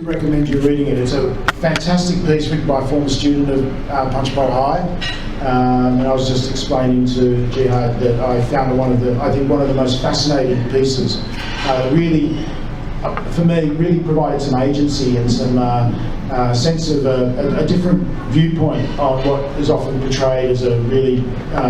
recommend you reading it. It's a fantastic piece written by a former student of Punchbowl High, and I was just explaining to Jihad that I found one of the most fascinating pieces. Really, for me, really provided some agency and some sense of a different viewpoint on what is often portrayed as a really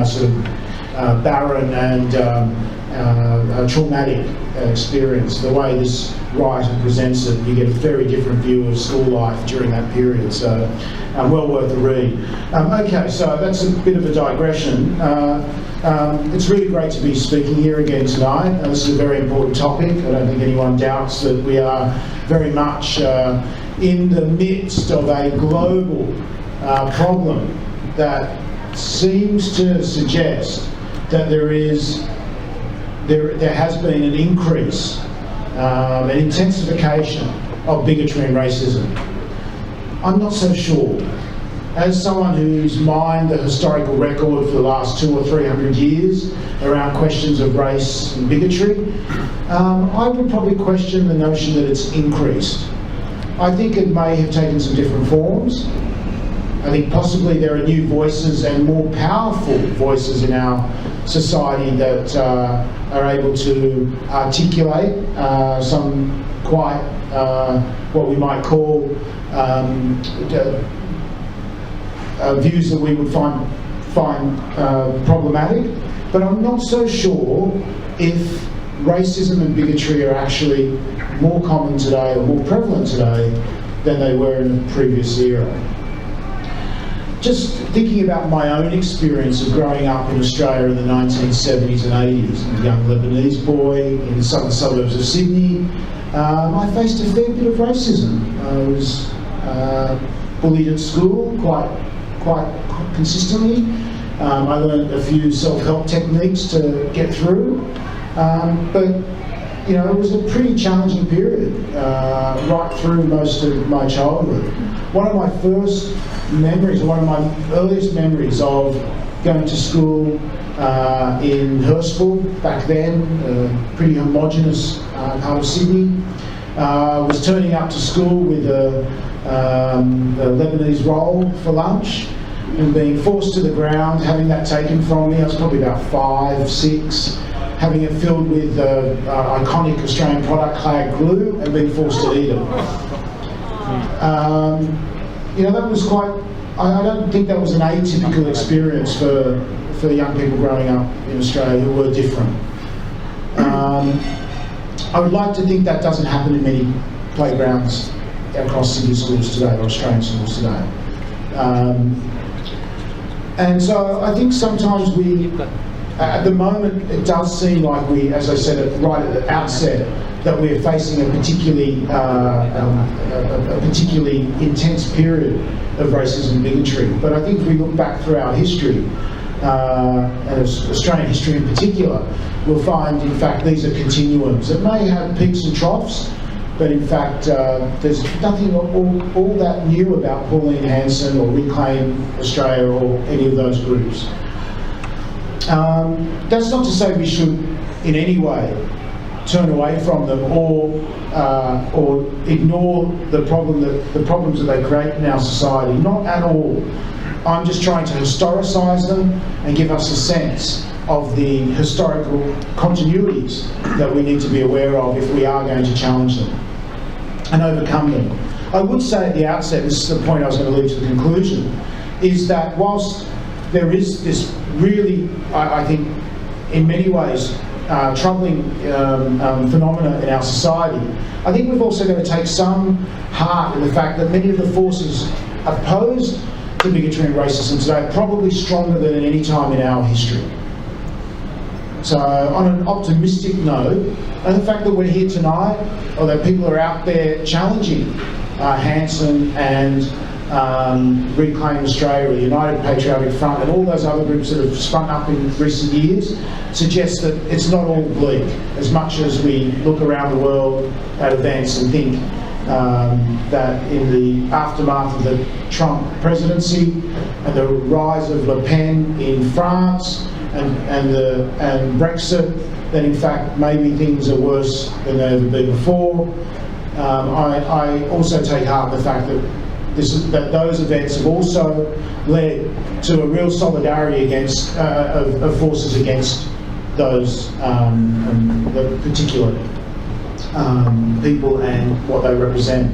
sort of barren and a traumatic experience. The way this writer presents it, you get a very different view of school life during that period, so well worth the read. Okay, so that's a bit of a digression. It's really great to be speaking here again tonight. This is a very important topic. I don't think anyone doubts that we are very much in the midst of a global problem that seems to suggest that there has been an increase, an intensification of bigotry and racism. I'm not so sure. As someone who's mined the historical record for the last 200 or 300 years around questions of race and bigotry, I would probably question the notion that it's increased. I think it may have taken some different forms. I think possibly there are new voices and more powerful voices in our society that are able to articulate some quite what we might call views that we would find problematic. But I'm not so sure if racism and bigotry are actually more common today or more prevalent today than they were in the previous era. Just thinking about my own experience of growing up in Australia in the 1970s and 80s, a young Lebanese boy in the southern suburbs of Sydney, I faced a fair bit of racism. I was bullied at school quite consistently. I learned a few self-help techniques to get through, but you know, it was a pretty challenging period right through most of my childhood. One of my first memories, one of my earliest memories of going to school in Hurstville back then, a pretty homogenous part of Sydney, was turning up to school with a Lebanese roll for lunch and being forced to the ground, having that taken from me. I was probably about 5, 6, having it filled with iconic Australian product clad glue and being forced to eat it. You know, that was quite, I don't think that was an atypical experience for young people growing up in Australia who were different. I would like to think that doesn't happen in many playgrounds across Sydney schools today, or Australian schools today. And so I think sometimes at the moment, it does seem like we, as I said right at the outset, that we're facing a particularly intense period of racism and bigotry. But I think if we look back through our history, and Australian history in particular, we'll find, in fact, these are continuums. It may have peaks and troughs, but in fact, there's nothing all that new about Pauline Hanson or Reclaim Australia or any of those groups. That's not to say we should, in any way, turn away from them or ignore the problems that they create in our society. Not at all. I'm just trying to historicise them and give us a sense of the historical continuities that we need to be aware of if we are going to challenge them and overcome them. I would say at the outset, this is the point I was going to lead to the conclusion, is that whilst there is this really, I think, in many ways, troubling phenomena in our society, I think we've also got to take some heart in the fact that many of the forces opposed to bigotry and racism today are probably stronger than at any time in our history. So on an optimistic note, and the fact that we're here tonight, or that people are out there challenging Hanson and Reclaim Australia, the United Patriotic Front, and all those other groups that have sprung up in recent years, suggests that it's not all bleak, as much as we look around the world at events and think that in the aftermath of the Trump presidency and the rise of Le Pen in France and Brexit, that in fact maybe things are worse than they've ever been before. I also take heart in the fact that those events have also led to a real solidarity against of forces against those the particular people and what they represent.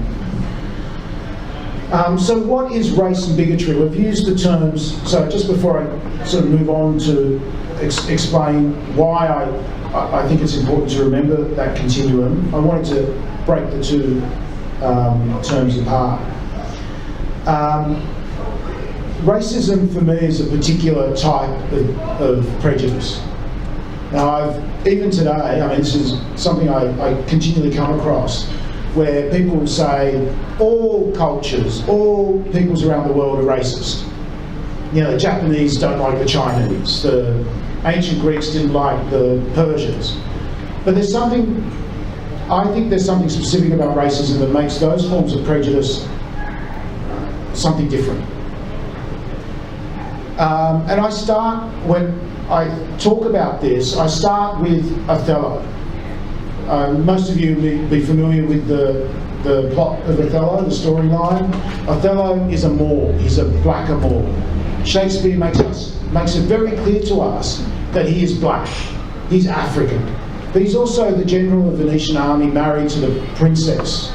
So what is race and bigotry? We've used the terms, so just before I sort of move on to explain why I think it's important to remember that continuum, I wanted to break the two terms apart. Racism for me is a particular type of prejudice. Now, even today, I mean, this is something I continually come across, where people will say all cultures, all peoples around the world are racist. You know, the Japanese don't like the Chinese, the ancient Greeks didn't like the Persians. But there's something, I think there's something specific about racism that makes those forms of prejudice something different. And I start, when I talk about this, I start with Othello. Most of you will be familiar with the plot of Othello, the storyline. Othello is a Moor, he's a blacker Moor. Shakespeare makes it very clear to us that he is black, he's African. But he's also the general of the Venetian army married to the princess.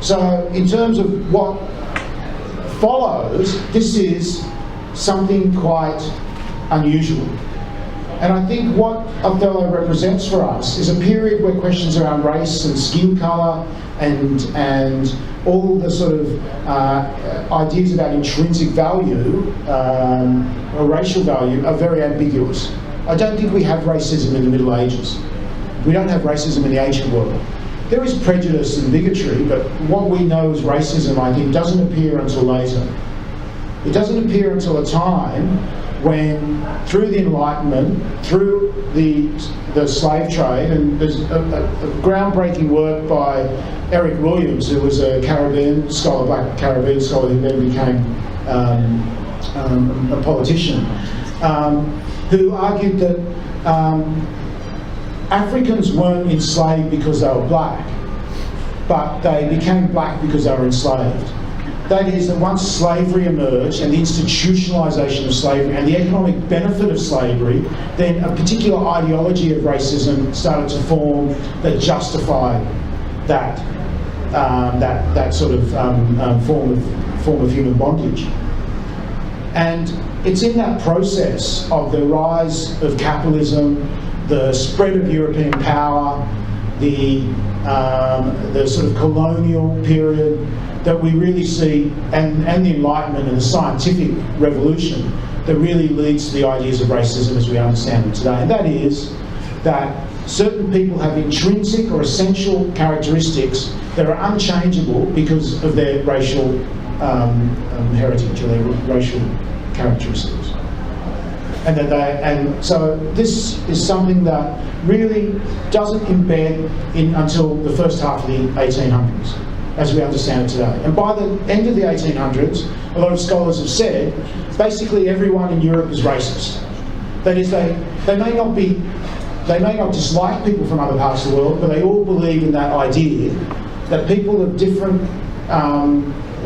So in terms of what follows, this is something quite unusual. And I think what Othello represents for us is a period where questions around race and skin colour and all the sort of ideas about intrinsic value or racial value are very ambiguous. I don't think we have racism in the Middle Ages. We don't have racism in the ancient world. There is prejudice and bigotry, but what we know as racism, I think, doesn't appear until later. It doesn't appear until a time when, through the Enlightenment, through the slave trade, and there's a groundbreaking work by Eric Williams, who was a Caribbean scholar, black Caribbean scholar, who then became a politician, who argued that Africans weren't enslaved because they were black, but they became black because they were enslaved. That is, that once slavery emerged and the institutionalisation of slavery and the economic benefit of slavery, then a particular ideology of racism started to form that justified that sort of form of human bondage. And it's in that process of the rise of capitalism, the spread of European power, the sort of colonial period, that we really see, and the Enlightenment and the scientific revolution that really leads to the ideas of racism as we understand them today. And that is that certain people have intrinsic or essential characteristics that are unchangeable because of their racial heritage or their racial characteristics. And so this is something that really doesn't embed in until the first half of the 1800s, as we understand it today. And by the end of the 1800s, a lot of scholars have said, basically everyone in Europe is racist. That is, they may not dislike people from other parts of the world, but they all believe in that idea that people of different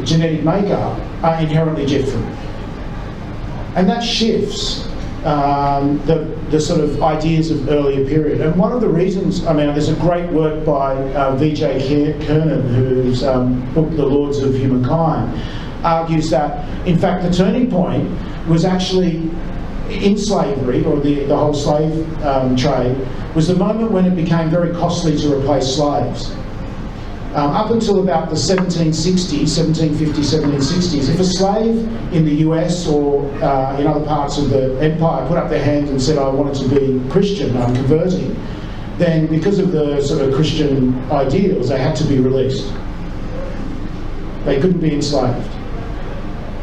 genetic makeup are inherently different. And that shifts the sort of ideas of earlier period. And one of the reasons, I mean, there's a great work by V.J. Kernan, whose book, The Lords of Humankind, argues that, in fact, the turning point was actually in slavery, or the whole slave trade, was the moment when it became very costly to replace slaves. Up until about the 1760s, 1750s, 1760s, if a slave in the US or in other parts of the empire put up their hand and said, I wanted to be Christian, I'm converting, then because of the sort of Christian ideals, they had to be released. They couldn't be enslaved.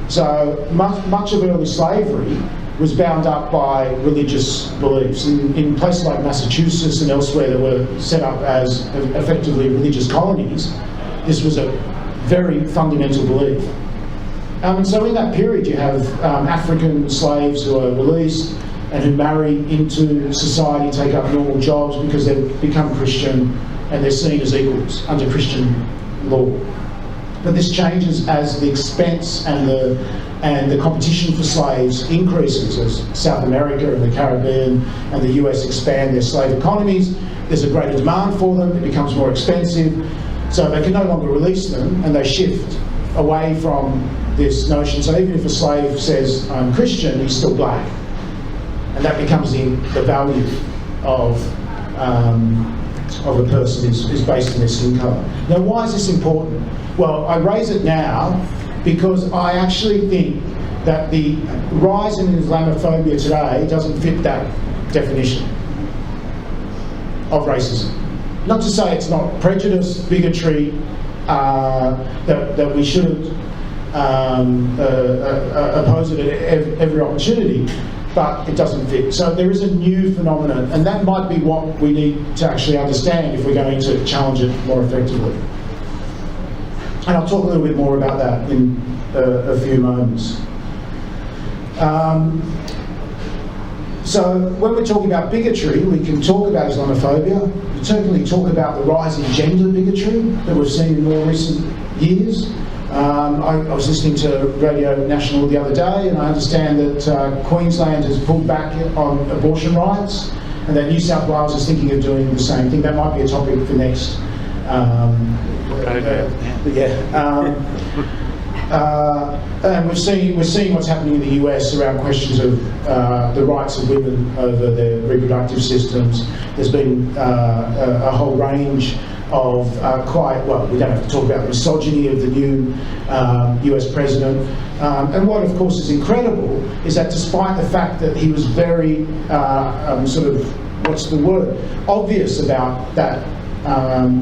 So much of early slavery was bound up by religious beliefs. In places like Massachusetts and elsewhere that were set up as effectively religious colonies, this was a very fundamental belief. And so in that period you have African slaves who are released and who marry into society, take up normal jobs because they've become Christian, and they're seen as equals under Christian law. But this changes as the expense and the competition for slaves increases, as South America and the Caribbean and the US expand their slave economies. There's a greater demand for them, it becomes more expensive, so they can no longer release them, and they shift away from this notion. So even if a slave says, I'm Christian, he's still black. And that becomes the value of a person is based on their skin colour. Now, why is this important? Well, I raise it now because I actually think that the rise in Islamophobia today doesn't fit that definition of racism. Not to say it's not prejudice, bigotry, that we shouldn't oppose it at every opportunity, but it doesn't fit. So there is a new phenomenon, and that might be what we need to actually understand if we're going to challenge it more effectively. And I'll talk a little bit more about that in a few moments. So when we're talking about bigotry, we can talk about Islamophobia. We certainly talk about the rise in gender bigotry that we've seen in more recent years. I was listening to Radio National the other day, and I understand that Queensland has pulled back on abortion rights, and that New South Wales is thinking of doing the same thing. That might be a topic for next. And we're seeing what's happening in the US around questions of the rights of women over their reproductive systems. There's been a whole range of we don't have to talk about the misogyny of the new US president. And what, of course, is incredible is that despite the fact that he was very obvious about that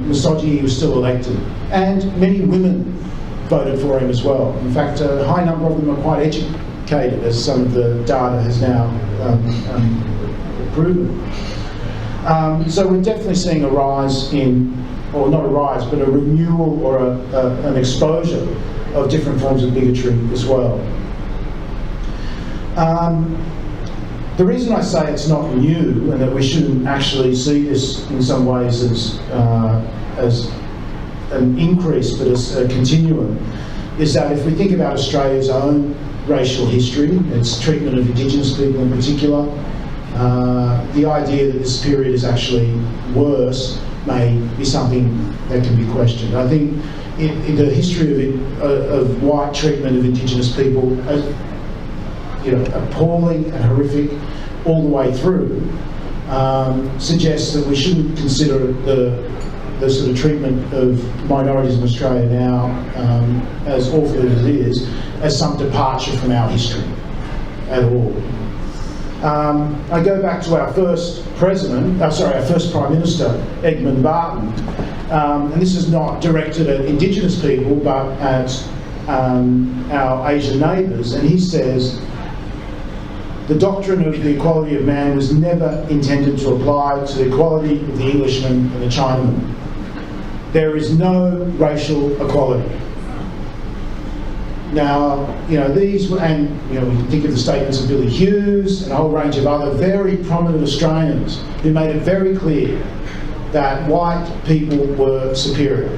misogyny, he was still elected. And many women voted for him as well. In fact, a high number of them are quite educated, as some of the data has now proven. So we're definitely seeing a rise or not a rise, but a renewal or an exposure of different forms of bigotry as well. The reason I say it's not new and that we shouldn't actually see this in some ways as an increase but as a continuum is that if we think about Australia's own racial history, its treatment of Indigenous people in particular, the idea that this period is actually worse may be something that can be questioned. I think in the history of white treatment of Indigenous people, appalling and horrific all the way through, suggests that we shouldn't consider the sort of treatment of minorities in Australia now, as awful as it is, as some departure from our history at all. I go back to our first Prime Minister, Edmund Barton, and this is not directed at Indigenous people, but at our Asian neighbours, and he says, the doctrine of the equality of man was never intended to apply to the equality of the Englishman and the Chinaman. There is no racial equality. Now, these, and we can think of the statements of Billy Hughes and a whole range of other very prominent Australians who made it very clear that white people were superior.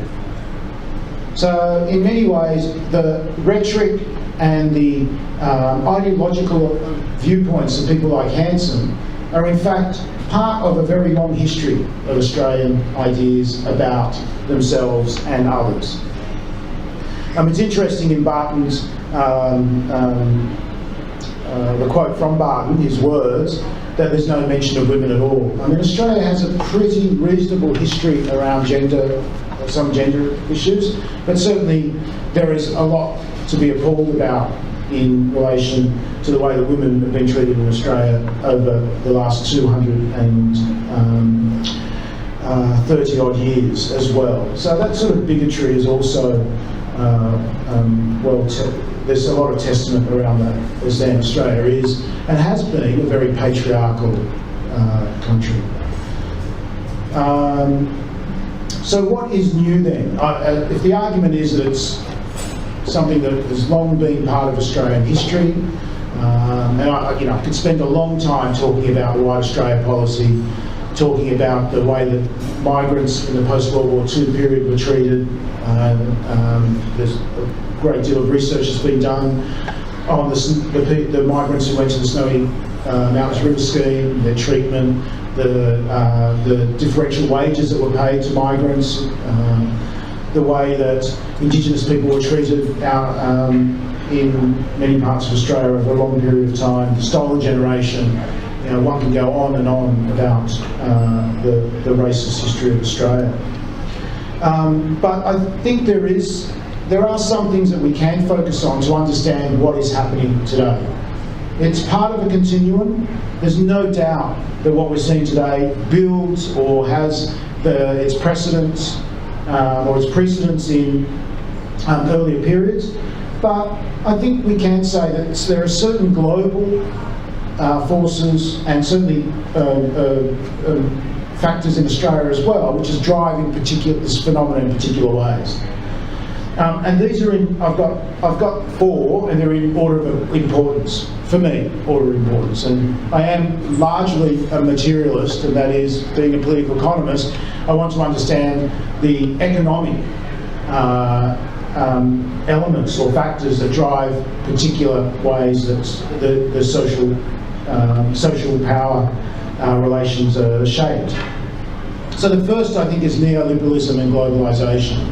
So, in many ways, the rhetoric and the ideological viewpoints of people like Hanson are in fact part of a very long history of Australian ideas about themselves and others. It's interesting in Barton's, the quote from Barton, his words, that there's no mention of women at all. Australia has a pretty reasonable history around some gender issues, but certainly there is a lot to be appalled about in relation to the way that women have been treated in Australia over the last 230 odd years as well. So that sort of bigotry is also, there's a lot of testament around that, as then Australia is and has been a very patriarchal country. So what is new then? If the argument is that it's something that has long been part of Australian history, and I could spend a long time talking about the White Australia policy, talking about the way that migrants in the post-World War II period were treated. There's a great deal of research that's been done on the migrants who went to the Snowy Mountains River Scheme, their treatment, the differential wages that were paid to migrants, the way that Indigenous people were treated out in many parts of Australia over a long period of time, the stolen generation. You know, one can go on and on about the racist history of Australia. But I think there are some things that we can focus on to understand what is happening today. It's part of a continuum. There's no doubt that what we're seeing today builds or has its precedence or its precedence in earlier periods. But I think we can say that there are certain global forces and certainly factors in Australia as well, which is driving this phenomenon in particular ways. And these are I've got four, and they're in order of importance for me, order of importance. And I am largely a materialist, and that is, being a political economist, I want to understand the economic elements or factors that drive particular ways that the social power relations are shaped. So the first, I think, is neoliberalism and globalisation.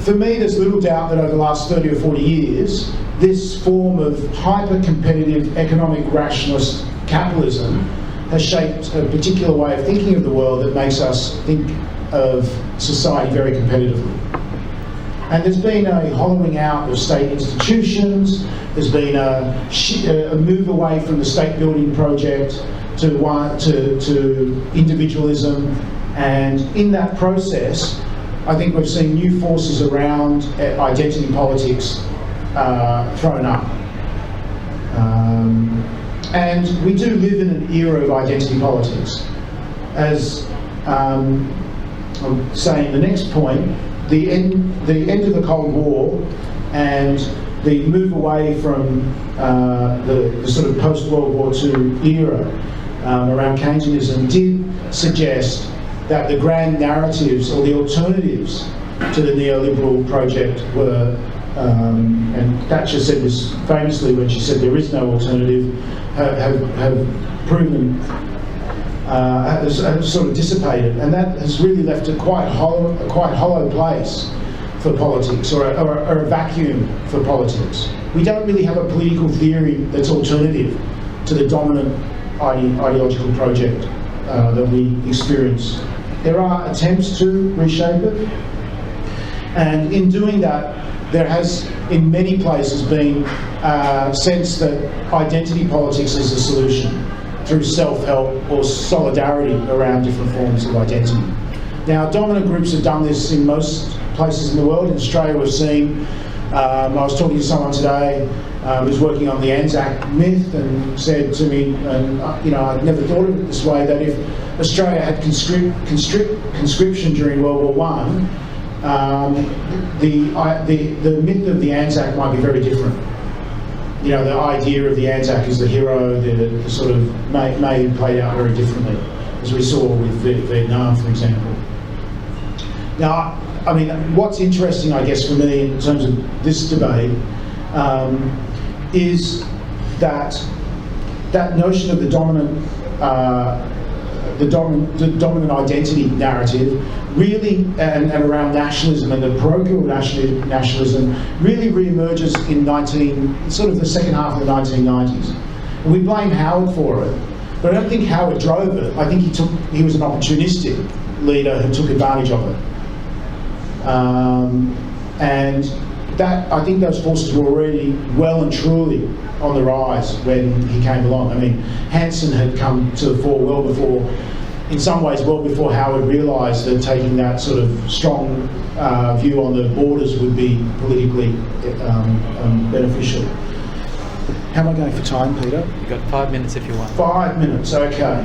For me, there's little doubt that over the last 30 or 40 years, this form of hyper-competitive economic rationalist capitalism has shaped a particular way of thinking of the world that makes us think of society very competitively. And there's been a hollowing out of state institutions, there's been a move away from the state building project to individualism, and in that process, I think we've seen new forces around identity politics thrown up. And we do live in an era of identity politics. As I'm saying, the next point, the end of the Cold War and the move away from the sort of post-World War II era around Keynesianism did suggest that the grand narratives or the alternatives to the neoliberal project were, and Thatcher said this famously when she said there is no alternative, have proven, have sort of dissipated, and that has really left a quite hollow place for politics, or a vacuum for politics. We don't really have a political theory that's alternative to the dominant ideological project that we experience. There are attempts to reshape it, and in doing that, there has, in many places, been a sense that identity politics is the solution through self-help or solidarity around different forms of identity. Now, dominant groups have done this in most places in the world. In Australia, we've seen, I was talking to someone today who's working on the Anzac myth and said to me, and I'd never thought of it this way, that if Australia had conscription during World War I, the myth of the Anzac might be very different. You know, the idea of the Anzac as the hero, the sort of may have played out very differently, as we saw with Vietnam, for example. Now, I mean, what's interesting, I guess, for me in terms of this debate is that notion of the dominant identity narrative really, and around nationalism and the parochial nationalism, really re-emerges in sort of the second half of the 1990s. And we blame Howard for it, but I don't think Howard drove it. I think he was an opportunistic leader who took advantage of it. And that, I think those forces were already well and truly on the rise when he came along. I mean, Hanson had come to the fore well before, in some ways well before Howard realised that taking that sort of strong view on the borders would be politically beneficial. How am I going for time, Peter? You've got 5 minutes if you want. 5 minutes, okay.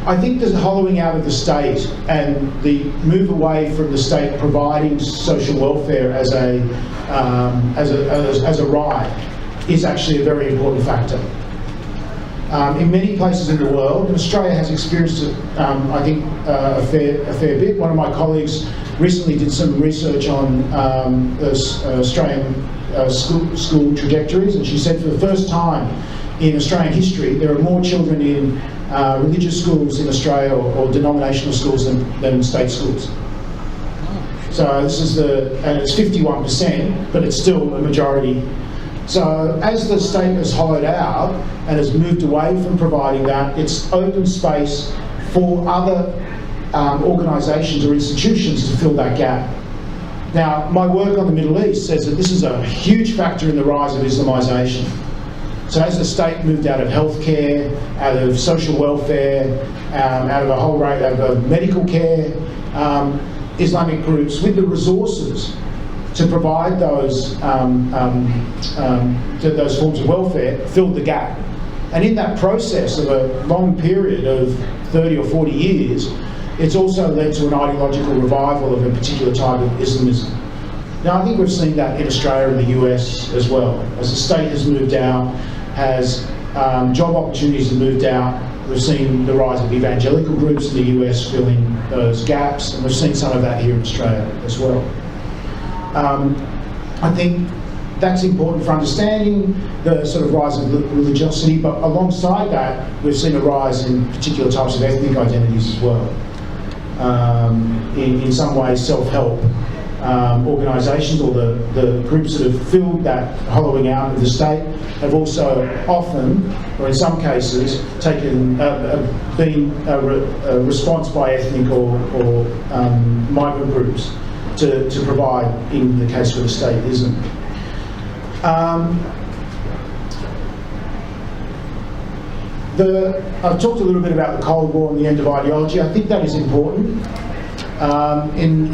I think there's a hollowing out of the state and the move away from the state providing social welfare as a right is actually a very important factor. in many places in the world, and Australia has experienced it, I think, a fair bit. One of my colleagues recently did some research on Australian school trajectories, and she said for the first time in Australian history, there are more children in religious schools in Australia or denominational schools than state schools. So this is and it's 51%, but it's still a majority. So as the state has hollowed out and has moved away from providing that, it's opened space for other organisations or institutions to fill that gap. Now, my work on the Middle East says that this is a huge factor in the rise of Islamisation. So as the state moved out of healthcare, out of social welfare, out of a whole range of medical care, Islamic groups with the resources to provide those forms of welfare filled the gap. And in that process of a long period of 30 or 40 years, it's also led to an ideological revival of a particular type of Islamism. Now, I think we've seen that in Australia and the US as well. As the state has moved out, as job opportunities have moved out, we've seen the rise of evangelical groups in the US filling those gaps, and we've seen some of that here in Australia as well. I think that's important for understanding the sort of rise of religiosity, but alongside that, we've seen a rise in particular types of ethnic identities as well. In some ways, self-help organisations or the groups that have filled that hollowing out of the state have also often, or in some cases, taken been a response by ethnic or migrant groups to provide in the case where the state isn't. I've talked a little bit about the Cold War and the end of ideology. I think that is important.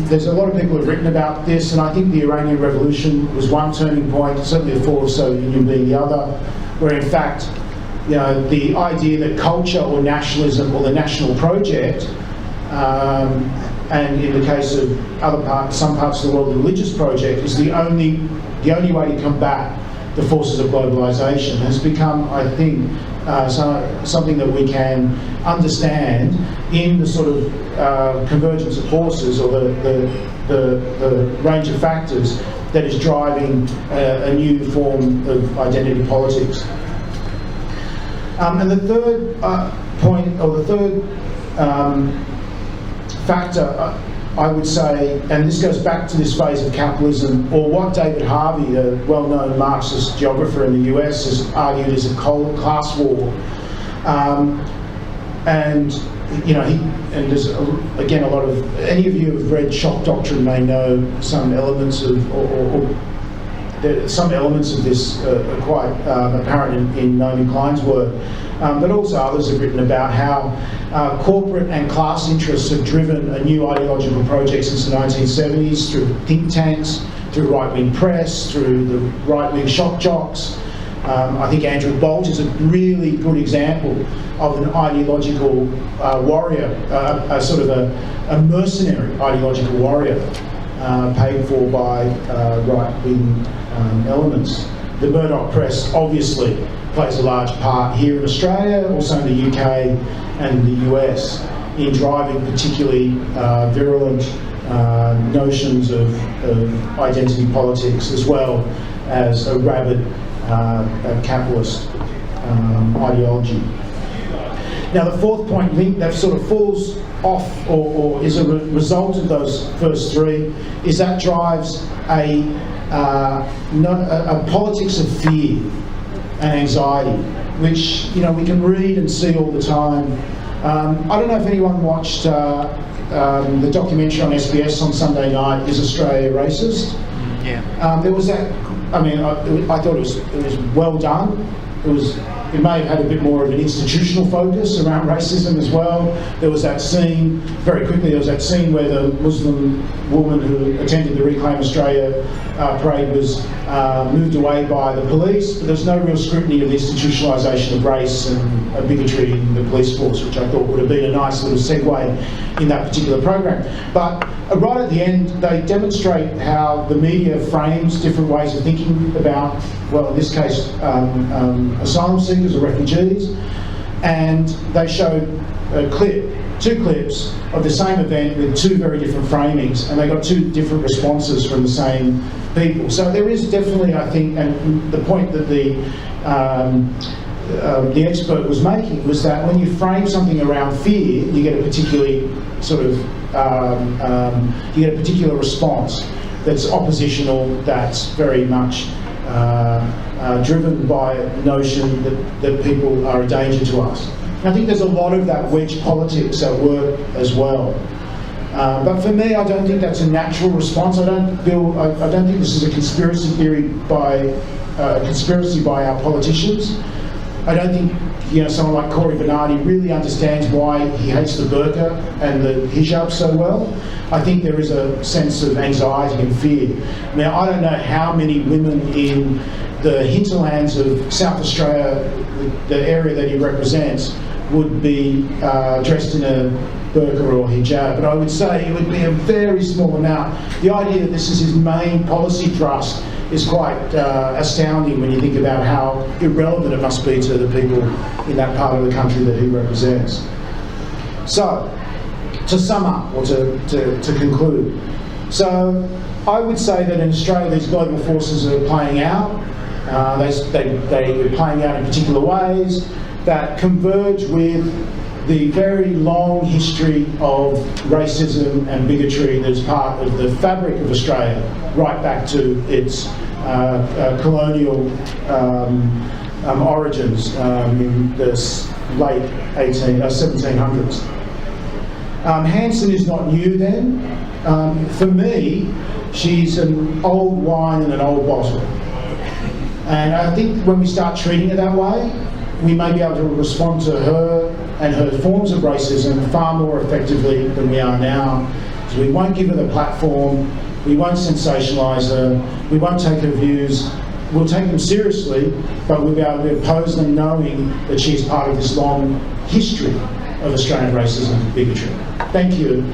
There's a lot of people who have written about this, and I think the Iranian Revolution was one turning point, certainly the fall of the Soviet Union being the other, where in fact, you know, the idea that culture or nationalism or the national project, and in the case of some parts of the world, the religious project, is the only way to combat the forces of globalisation, has become, I think, something that we can understand in the sort of convergence of forces, or the range of factors that is driving a new form of identity politics. And the third point, or the third factor, I would say, and this goes back to this phase of capitalism, or what David Harvey, a well-known Marxist geographer in the US, has argued is a class war. And you know, and there's again a lot of, any of you who have read Shock Doctrine may know some elements of, some elements of this are quite apparent in Naomi Klein's work, but also others have written about how corporate and class interests have driven a new ideological project since the 1970s through think tanks, through right-wing press, through the right-wing shock jocks. I think Andrew Bolt is a really good example of an ideological warrior, a sort of a mercenary ideological warrior, paid for by right-wing elements. The Murdoch press obviously plays a large part here in Australia, also in the UK and the US, in driving particularly virulent notions of identity politics, as well as a rabid capitalist ideology. Now, the fourth point, link that sort of falls off or is a result of those first three, is that drives a politics of fear and anxiety, which, you know, we can read and see all the time. I don't know if anyone watched the documentary on SBS on Sunday night, Is Australia Racist? Yeah. There was that. I mean, I thought it was well done. It may have had a bit more of an institutional focus around racism as well. There was that scene, very quickly, there was that scene where the Muslim woman who attended the Reclaim Australia parade was moved away by the police, but there's no real scrutiny of the institutionalisation of race and bigotry in the police force, which I thought would have been a nice little segue in that particular program. But right at the end, they demonstrate how the media frames different ways of thinking about, well, in this case, asylum seekers or refugees. and they showed a clip, 2 clips of the same event with 2 very different framings, and they got 2 different responses from the same people. So there is definitely, I think, and the point that the expert was making was that when you frame something around fear, you get a particularly sort of you get a particular response that's oppositional, that's very much driven by a notion that people are a danger to us. And I think there's a lot of that wedge politics at work as well. But for me, I don't think that's a natural response. I don't think this is a conspiracy theory by our politicians. I don't think someone like Corey Bernardi really understands why he hates the burqa and the hijab so well. I think there is a sense of anxiety and fear. Now, I don't know how many women in the hinterlands of South Australia, the area that he represents, would be dressed in a burqa or hijab, but I would say it would be a very small amount. The idea that this is his main policy thrust is quite astounding when you think about how irrelevant it must be to the people in that part of the country that he represents. So, to sum up, or to conclude, so I would say that in Australia these global forces are playing out. They're playing out in particular ways that converge with the very long history of racism and bigotry that is part of the fabric of Australia, right back to its colonial origins in the late 1700s. Hanson is not new then. For me, she's an old wine in an old bottle. And I think when we start treating it that way, we may be able to respond to her and her forms of racism far more effectively than we are now. So we won't give her the platform, we won't sensationalise her, we won't take her views. We'll take them seriously, but we'll be able to oppose them knowing that she's part of this long history of Australian racism and bigotry. Thank you.